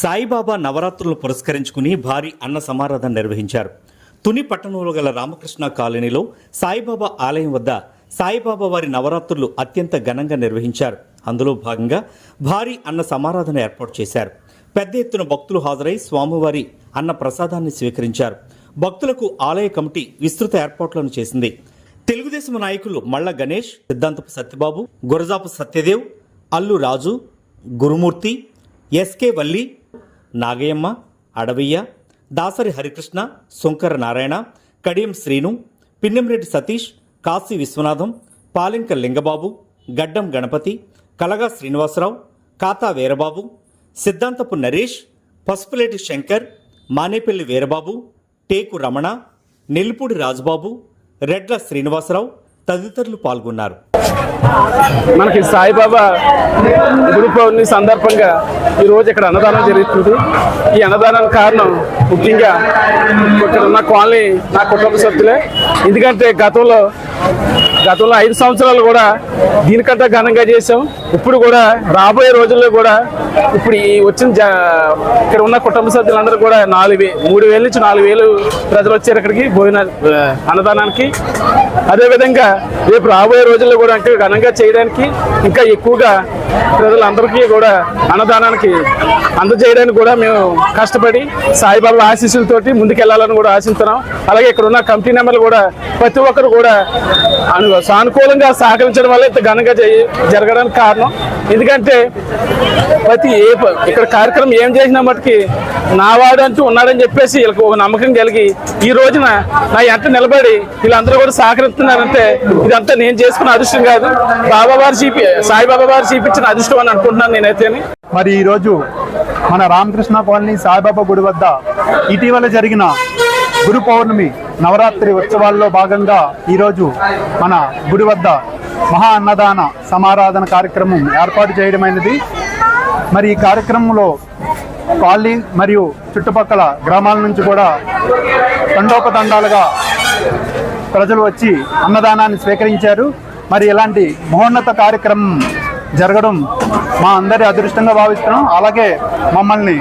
సాయిబాబా నవరాత్రులను పురస్కరించుకుని భారీ అన్న సమారాధన నిర్వహించారు. తుని పట్టణంలో గల రామకృష్ణ కాలనీలో సాయిబాబా ఆలయం వద్ద సాయిబాబా వారి నవరాత్రులు అత్యంత ఘనంగా నిర్వహించారు. అందులో భాగంగా భారీ అన్న సమారాధన ఏర్పాటు చేశారు. పెద్ద ఎత్తున భక్తులు హాజరై స్వామివారి అన్న ప్రసాదాన్ని స్వీకరించారు. భక్తులకు ఆలయ కమిటీ విస్తృత ఏర్పాట్లను చేసింది. తెలుగుదేశం నాయకులు మళ్ళ గణేష్, సిద్ధాంతపు సత్యబాబు, గురజాపు సత్యదేవ్, అల్లు రాజు, గురుమూర్తి, ఎస్కే వల్లి, నాగయ్యమ్మ, అడవయ్య, దాసరి హరికృష్ణ, శంకర నారాయణ, కడియం శ్రీను, పిన్నెంరెడ్డి సతీష్, కాశీ విశ్వనాథం, పాలింక లింగబాబు, గడ్డం గణపతి, కలగా శ్రీనివాసరావు, కాతా వీరబాబు, సిద్ధాంతపు నరేష్, పసుపులేటి శంకర్, మానేపల్లి వీరబాబు, టేకు రమణ, నెల్లిపూడి రాజబాబు, రెడ్ల శ్రీనివాసరావు తదితరులు పాల్గొన్నారు. మనకి సాయిబాబా గురు పౌర్ణమి సందర్భంగా ఈరోజు ఇక్కడ అన్నదానం జరుగుతుంది. ఈ అన్నదానానికి కారణం ముఖ్యంగా ఇక్కడ ఉన్న కాలనీ నా కుటుంబ సభ్యులే. ఎందుకంటే గతంలో 5 సంవత్సరాలు కూడా దీనికంటే ఘనంగా చేసాం. ఇప్పుడు కూడా రాబోయే రోజుల్లో కూడా ఇప్పుడు ఈ వచ్చిన ఇక్కడ ఉన్న కుటుంబ సభ్యులందరూ కూడా 3,000 నుంచి 4,000 ప్రజలు వచ్చారు ఇక్కడికి భోజన అన్నదానానికి. అదేవిధంగా రేపు రాబోయే రోజుల్లో కూడా ఇంకా ఘనంగా చేయడానికి ఇంకా ఎక్కువగా ప్రజలందరికీ కూడా అన్నదానానికి అందజేయడానికి కూడా మేము కష్టపడి సాయిబాబా ఆశీస్సులతోటి ముందుకెళ్లాలని కూడా ఆశిస్తున్నాం. అలాగే ఇక్కడ ఉన్న కమిటీ నెంబర్లు కూడా ప్రతి ఒక్కరు కూడా సానుకూలంగా సహకరించడం వల్ల ఇంత ఘనంగా జరగడానికి కారణం. ఎందుకంటే ఇక్కడ కార్యక్రమం ఏం చేసినా మటుకి నా వాడు అంటూ ఉన్నాడని చెప్పేసి వీళ్ళకి ఒక నమ్మకం కలిగి ఈ రోజున నా ఎంట నిలబడి వీళ్ళందరూ కూడా సహకరిస్తున్నారంటే ఇదంతా నేను చేసుకున్న అదృష్టం కాదు, సాయిబాబా వారు చూపించిన అదృష్టం అని అనుకుంటున్నాను నేనైతే. మరి ఈరోజు మన రామకృష్ణ కాలనీ సాయిబాబా గుడి వద్ద ఇటీవల జరిగిన గురు పౌర్ణమి నవరాత్రి ఉత్సవాల్లో భాగంగా ఈరోజు మన గుడి వద్ద మహా అన్నదాన సమారాధన కార్యక్రమం ఏర్పాటు చేయడమైనది. మరి ఈ కార్యక్రమంలో కాలనీ మరియు చుట్టుపక్కల గ్రామాల నుంచి కూడా తండోపతండాలుగా ప్రజలు వచ్చి అన్నదానాన్ని స్వీకరించారు. మరి ఇలాంటి మహోన్నత కార్యక్రమం జరగడం మా అందరి అదృష్టంగా భావిస్తున్నాం. అలాగే మమ్మల్ని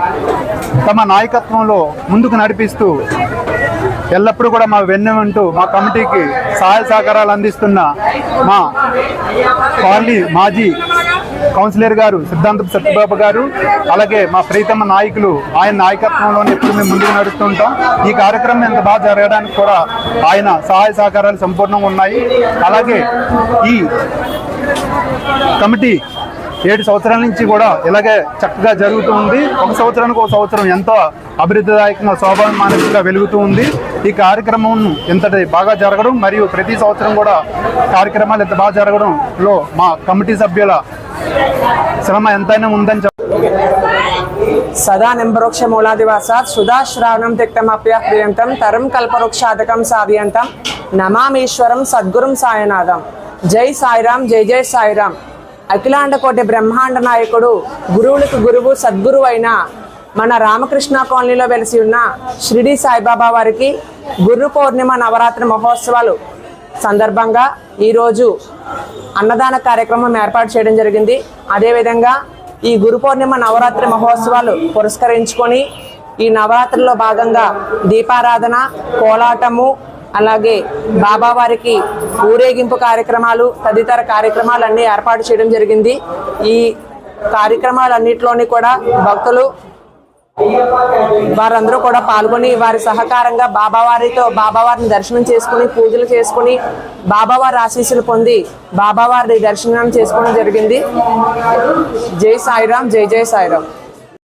తమ నాయకత్వంలో ముందుకు నడిపిస్తూ ఎల్లప్పుడూ కూడా మా వెన్నెంటూ మా కమిటీకి సహాయ సహకారాలు అందిస్తున్న మా కాలనీ మాజీ కౌన్సిలర్ గారు సిద్ధాంతపు సత్యబాబు గారు, అలాగే మా ప్రీతమ నాయకులు ఆయన నాయకత్వంలోనే ఎప్పుడు మేము ముందుకు నడుస్తుంటాం. ఈ కార్యక్రమం ఎంత బాగా జరగడానికి కూడా ఆయన సహాయ సహకారాలు సంపూర్ణంగా ఉన్నాయి. అలాగే ఈ కమిటీ 7 సంవత్సరాల నుంచి కూడా ఇలాగే చక్కగా జరుగుతూ ఉంది. ఒక సంవత్సరం ఎంతో అభివృద్ధిదాయకంగా శోభామానంగా వెలుగుతూ ఉంది. ఈ కార్యక్రమం ఇంతటి బాగా జరగడం మరియు ప్రతి సంవత్సరం కూడా కార్యక్రమాలు ఎంత బాగా జరగడంలో మా కమిటీ సభ్యుల శ్రమ ఎంతైనా ఉందని సదా నింబరోక్ష మూలాదివాసాత్ సుధా శ్రావణం తిక్తమప్య ప్రియంతం తరం కల్పవృక్షాదకం సావ్యంతం నమామీశ్వరం సద్గురుం సాయనాథం. జై సాయిరాం, జై జై సాయిరాం. అఖిలాండ కోటి బ్రహ్మాండ నాయకుడు, గురువులకు గురువు, సద్గురువు అయిన మన రామకృష్ణ కాలనీలో వెలిసి ఉన్న షిరిడి సాయిబాబా వారికి గురు పౌర్ణిమ నవరాత్రి మహోత్సవాలు సందర్భంగా ఈరోజు అన్నదాన కార్యక్రమం ఏర్పాటు చేయడం జరిగింది. అదేవిధంగా ఈ గురు పౌర్ణిమ నవరాత్రి మహోత్సవాలు పురస్కరించుకొని ఈ నవరాత్రిలో భాగంగా దీపారాధన, కోలాటము, అలాగే బాబావారికి ఊరేగింపు కార్యక్రమాలు తదితర కార్యక్రమాలన్నీ ఏర్పాటు చేయడం జరిగింది. ఈ కార్యక్రమాలన్నింటిలోని కూడా భక్తులు వారందరూ కూడా పాల్గొని వారి సహకారంగా బాబావారిని దర్శనం చేసుకుని పూజలు చేసుకుని బాబావారి ఆశీస్సులు పొంది బాబావారి దర్శనం చేసుకోవడం జరిగింది. జై సాయిరాం, జై జై సాయిరాం.